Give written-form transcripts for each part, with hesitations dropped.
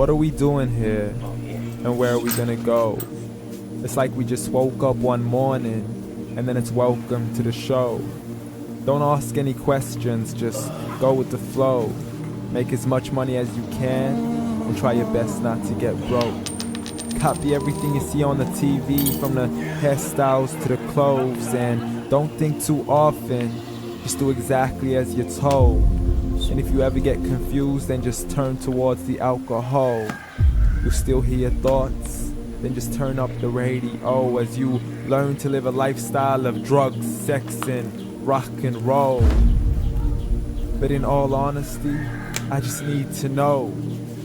What are we doing here? And where are we gonna go? It's like we just woke up one morning and then it's welcome to the show. Don't ask any questions, just go with the flow. Make as much money as you can and try your best not to get broke. Copy everything you see on the TV, from the hairstyles to the clothes, and don't think too often, just do exactly as you're told. And if you ever get confused, then just turn towards the alcohol. You'll still hear your thoughts, then just turn up the radio as you learn to live a lifestyle of drugs, sex, and rock and roll. But in all honesty, I just need to know,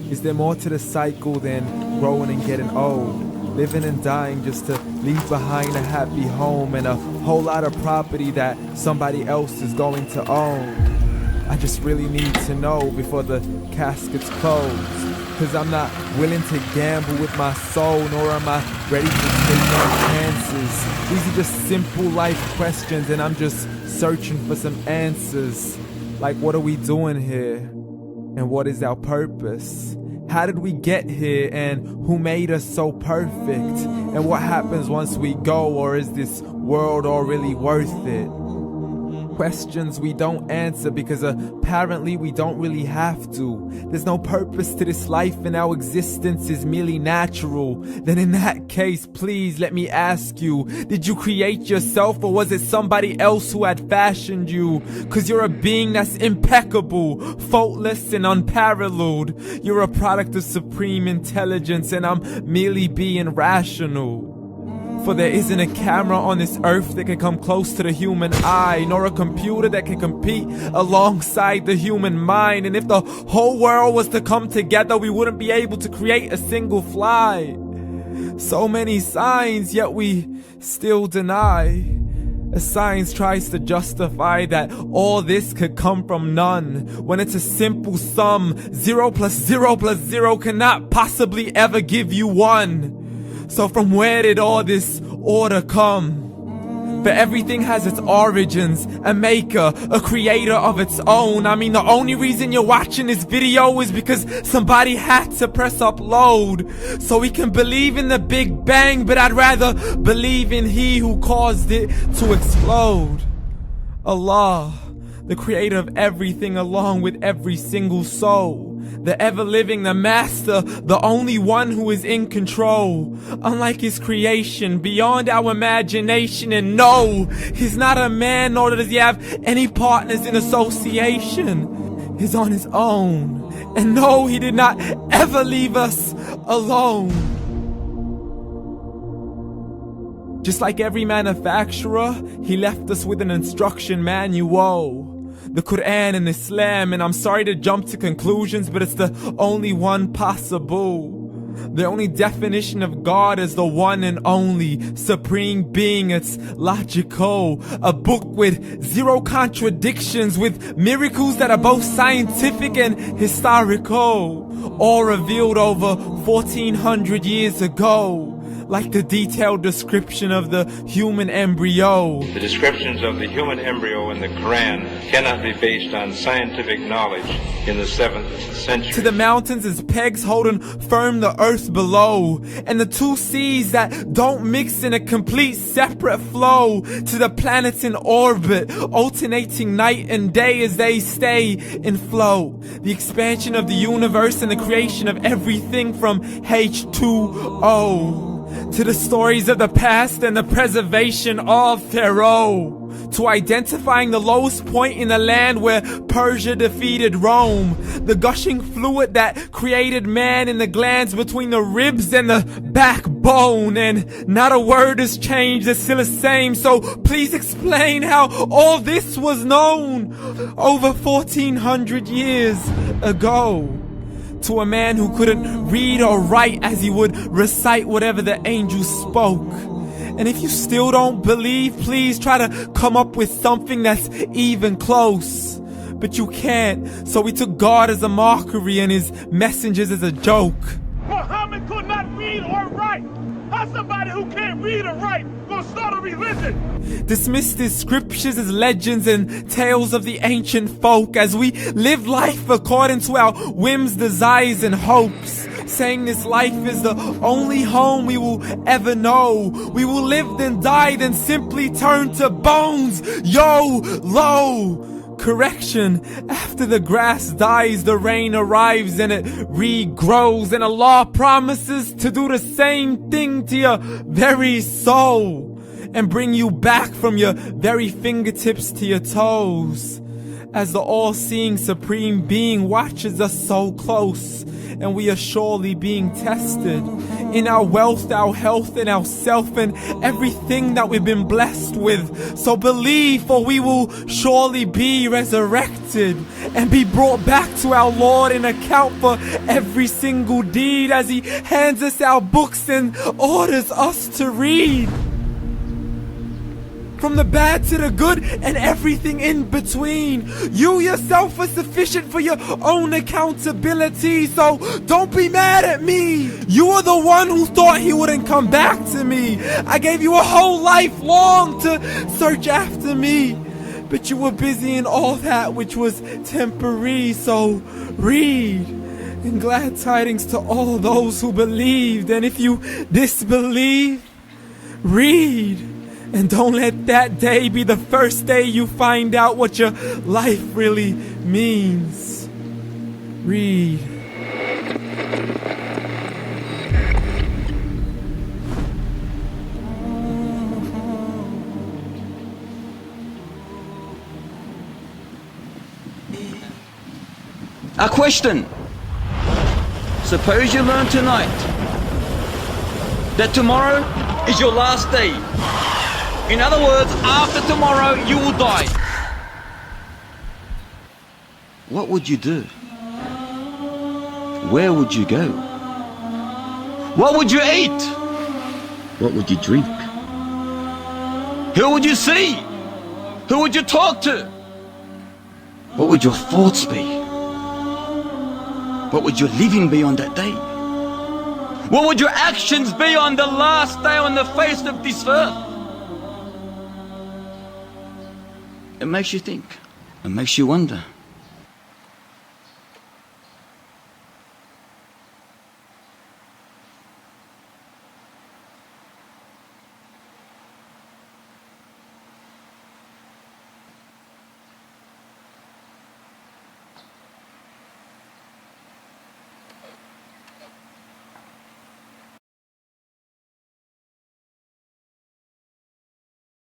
is there more to the cycle than growing and getting old? Living and dying just to leave behind a happy home and a whole lot of property that somebody else is going to own. I just really need to know before the casket's closed. Cause I'm not willing to gamble with my soul, nor am I ready to take no chances. These are just simple life questions and I'm just searching for some answers. Like, what are we doing here? And what is our purpose? How did we get here and who made us so perfect? And what happens once we go, or is this world all really worth it? Questions we don't answer because apparently we don't really have to. There's no purpose to this life and our existence is merely natural. Then in that case, please let me ask you, did you create yourself or was it somebody else who had fashioned you? Cause you're a being that's impeccable, faultless and unparalleled. You're a product of supreme intelligence and I'm merely being rational. For there isn't a camera on this earth that can come close to the human eye, nor a computer that can compete alongside the human mind. And if the whole world was to come together, we wouldn't be able to create a single fly. So many signs, yet we still deny. As science tries to justify that all this could come from none, when it's a simple sum. 0 plus 0 plus 0 cannot possibly ever give you 1. So from where did all this order come? For everything has its origins, a maker, a creator of its own. I mean, the only reason you're watching this video is because somebody had to press upload. So we can believe in the Big Bang, but I'd rather believe in He who caused it to explode. Allah, the creator of everything along with every single soul. The ever-living, the master, the only one who is in control. Unlike his creation, beyond our imagination. And no, he's not a man, nor does he have any partners in association. He's on his own. And no, he did not ever leave us alone. Just like every manufacturer, he left us with an instruction manual. The Quran and Islam, and I'm sorry to jump to conclusions, but it's the only one possible. The only definition of God is the one and only supreme being. It's logical, a book with 0 contradictions, with miracles that are both scientific and historical, all revealed over 1400 years ago. Like the detailed description of the human embryo. The descriptions of the human embryo in the Quran cannot be based on scientific knowledge in the 7th century. To the mountains as pegs holding firm the earth below, and the 2 seas that don't mix in a complete separate flow. To the planets in orbit, alternating night and day as they stay in flow. The expansion of the universe and the creation of everything from H2O. To the stories of the past and the preservation of Pharaoh. To identifying the lowest point in the land where Persia defeated Rome. The gushing fluid that created man in the glands between the ribs and the backbone. And not a word has changed, it's still the same. So please explain how all this was known over 1400 years ago. To a man who couldn't read or write as he would recite whatever the angels spoke. And if you still don't believe, please try to come up with something that's even close. But you can't, so we took God as a mockery and his messengers as a joke. Muhammad could not read or write. How somebody who can't read or write gonna start a religion? Dismissed his scriptures as legends and tales of the ancient folk as we live life according to our whims, desires, and hopes. saying this life is the only home we will ever know. We will live then die, then simply turn to bones. YOLO! Correction, after the grass dies, the rain arrives and it regrows, and Allah promises to do the same thing to your very soul and bring you back from your very fingertips to your toes, as the all-seeing supreme being watches us so close, and we are surely being tested in our wealth, our health, and our self, and everything that we've been blessed with. So believe, for we will surely be resurrected and be brought back to our Lord and account for every single deed, as He hands us our books and orders us to read. From the bad to the good and everything in between. You yourself are sufficient for your own accountability, so don't be mad at me. You are the one who thought He wouldn't come back to me. I gave you a whole life long to search after me, but you were busy in all that which was temporary. So read, and glad tidings to all those who believed. And if you disbelieve, read. And don't let that day be the first day you find out what your life really means. Read. A question. Suppose you learn tonight that tomorrow is your last day. In other words, after tomorrow you will die. What would you do? Where would you go? What would you eat? What would you drink? Who would you see? Who would you talk to? What would your thoughts be? What would your living be on that day? What would your actions be on the last day on the face of this earth? It makes you think. It makes you wonder.